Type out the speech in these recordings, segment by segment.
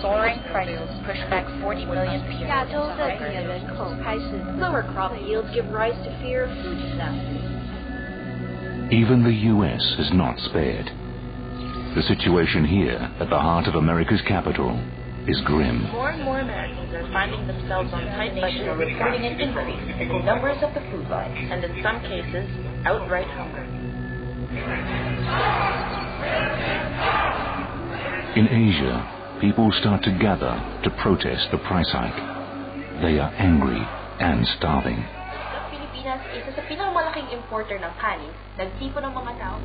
Soaring prices push back 40 million people. 亚洲的底层人口开始 lower crop yields give rise to fear of food disasters. Even the U.S. is not spared. The situation here, at the heart of America's capital, is grim. More and more Americans are finding themselves on tight budgets, reporting an increase in the numbers of the food line, and in some cases, outright hunger. In Asia, people start to gather to protest the price hike. They are angry and starving. Ang Pilipinas, isa sa pinakamalaking importer ng kanin, nagtipon ng mga tao.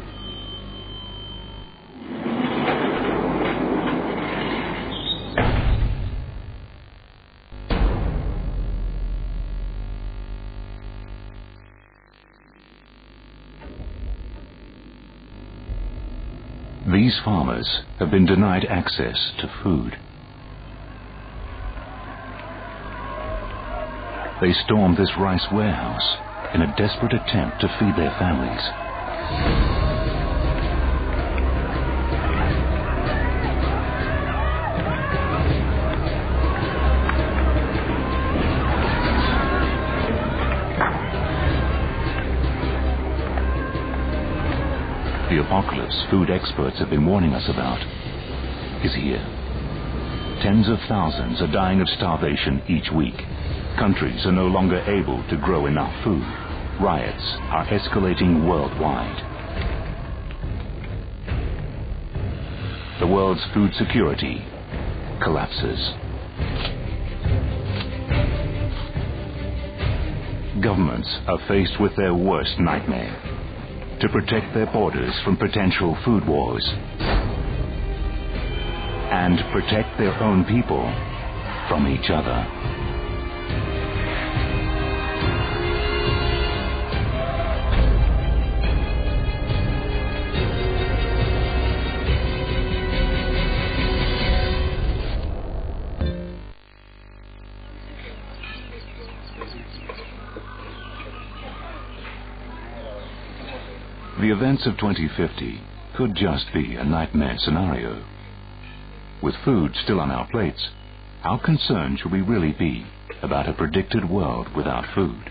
These farmers have been denied access to food. They stormed this rice warehouse in a desperate attempt to feed their families. The apocalypse food experts have been warning us about is here. Tens of thousands are dying of starvation each week. Countries are no longer able to grow enough food. Riots are escalating worldwide. The world's food security collapses. Governments are faced with their worst nightmare: to protect their borders from potential food wars and protect their own people from each other. The events of 2050 could just be a nightmare scenario. With food still on our plates, how concerned should we really be about a predicted world without food?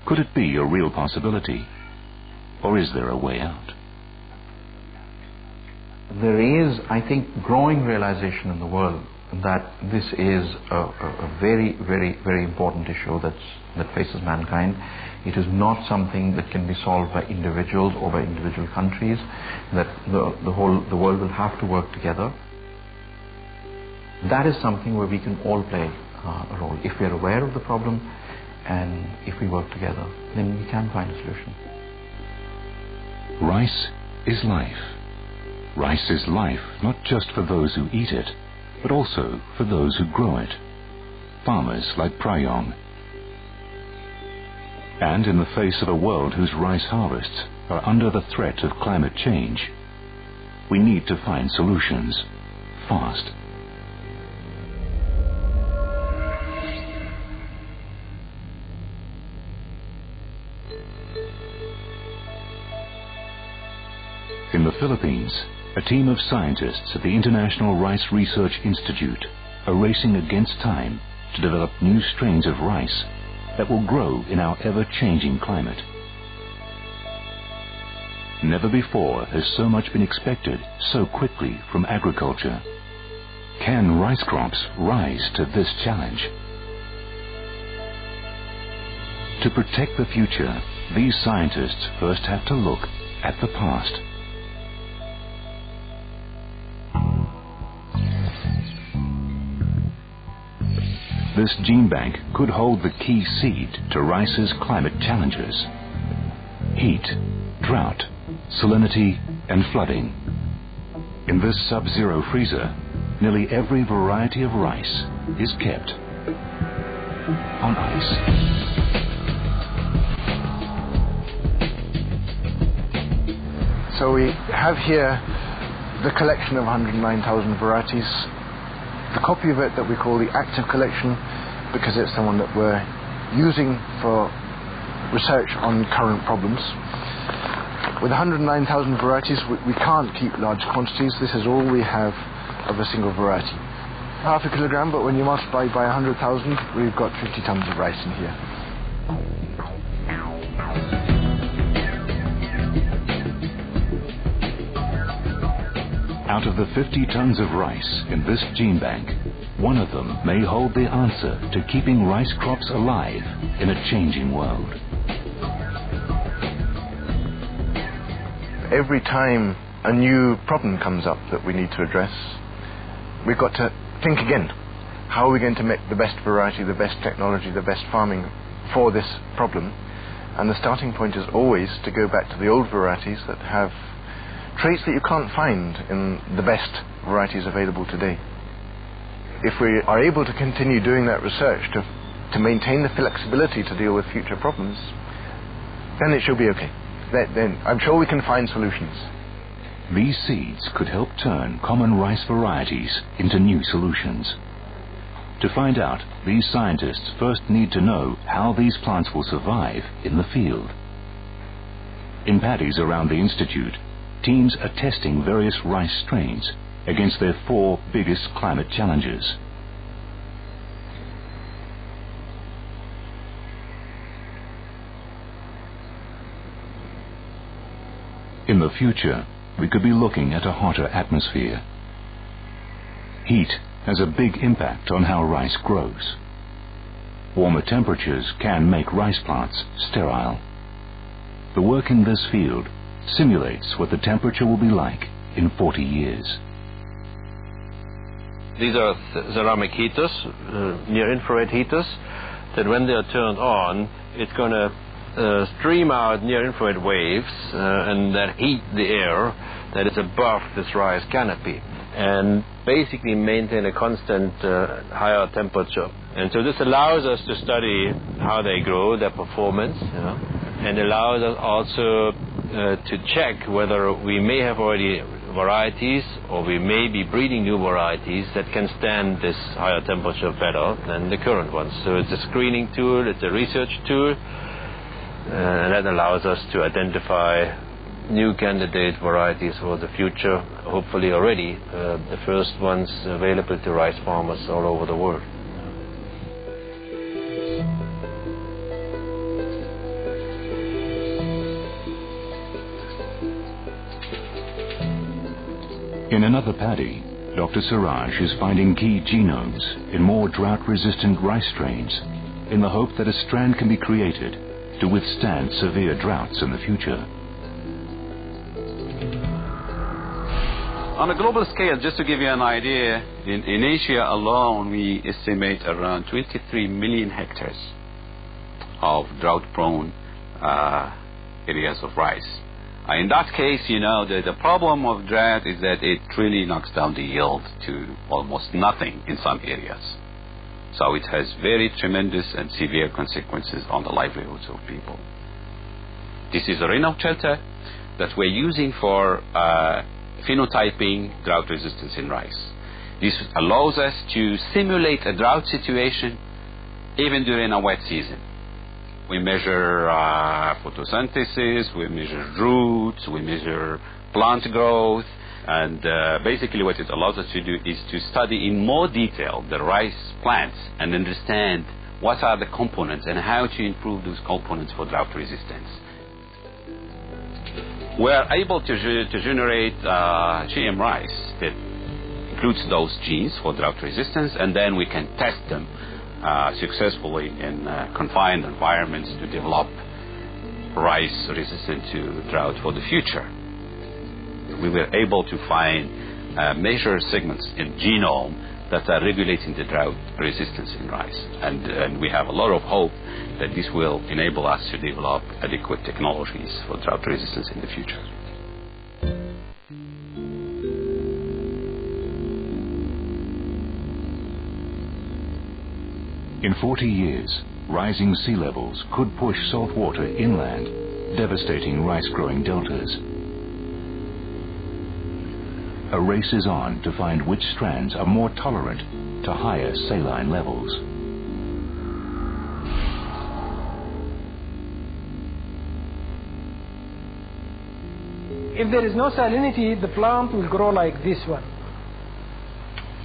Could it be a real possibility? Or is there a way out? There is, I think, growing realization in the world that this is a very, very, very important issue that faces mankind. It is not something that can be solved by individuals or by individual countries, that the world will have to work together. That is something where we can all play a role. If we are aware of the problem and if we work together, then we can find a solution. Rice is life. Rice is life not just for those who eat it, but also for those who grow it. Farmers like Prayong. And in the face of a world whose rice harvests are under the threat of climate change, we need to find solutions fast. In the Philippines, a team of scientists at the International Rice Research Institute are racing against time to develop new strains of rice that will grow in our ever-changing climate. Never before has so much been expected so quickly from agriculture. Can rice crops rise to this challenge? To protect the future, these scientists first have to look at the past. This gene bank could hold the key seed to rice's climate challenges: heat, drought, salinity, and flooding. In this sub-zero freezer, nearly every variety of rice is kept on ice. So we have here the collection of 109,000 varieties. The copy of it that we call the active collection, because it's the one that we're using for research on current problems. With 109,000 varieties, we can't keep large quantities. This is all we have of a single variety. Half a kilogram, but when you multiply by 100,000, we've got 50 tons of rice in here. Out of the 50 tons of rice in this gene bank, one of them may hold the answer to keeping rice crops alive in a changing world. Every time a new problem comes up that we need to address, we've got to think again. How are we going to make the best variety, the best technology, the best farming for this problem? And the starting point is always to go back to the old varieties that have traits that you can't find in the best varieties available today. If we are able to continue doing that research to maintain the flexibility to deal with future problems, then it should be okay. Then I'm sure we can find solutions. These seeds could help turn common rice varieties into new solutions. To find out, these scientists first need to know how these plants will survive in the field. In paddies around the Institute, teams are testing various rice strains against their 4 biggest climate challenges. In the future, we could be looking at a hotter atmosphere. Heat has a big impact on how rice grows. Warmer temperatures can make rice plants sterile. The work in this field simulates what the temperature will be like in 40 years. These are ceramic heaters, near-infrared heaters, that when they are turned on, it's going to stream out near-infrared waves and that heat the air that is above this rice canopy and basically maintain a constant higher temperature. And so this allows us to study how they grow, their performance, and allows us also to check whether we may have already varieties or we may be breeding new varieties that can stand this higher temperature better than the current ones. So it's a screening tool, it's a research tool, and that allows us to identify new candidate varieties for the future, hopefully already the first ones available to rice farmers all over the world. In another paddy, Dr. Siraj is finding key genomes in more drought-resistant rice strains in the hope that a strand can be created to withstand severe droughts in the future. On a global scale, just to give you an idea, in Asia alone, we estimate around 23 million hectares of drought-prone areas of rice. In that case, the problem of drought is that it really knocks down the yield to almost nothing in some areas. So it has very tremendous and severe consequences on the livelihoods of people. This is a Renault shelter that we're using for phenotyping drought resistance in rice. This allows us to simulate a drought situation even during a wet season. We measure photosynthesis, we measure roots, we measure plant growth, and basically what it allows us to do is to study in more detail the rice plants and understand what are the components and how to improve those components for drought resistance. We are able to generate GM rice that includes those genes for drought resistance, and then we can test them successfully in confined environments to develop rice resistant to drought for the future. We were able to find major segments in genome that are regulating the drought resistance in rice. And we have a lot of hope that this will enable us to develop adequate technologies for drought resistance in the future. In 40 years, rising sea levels could push salt water inland, devastating rice-growing deltas. A race is on to find which strands are more tolerant to higher saline levels. If there is no salinity, the plant will grow like this one.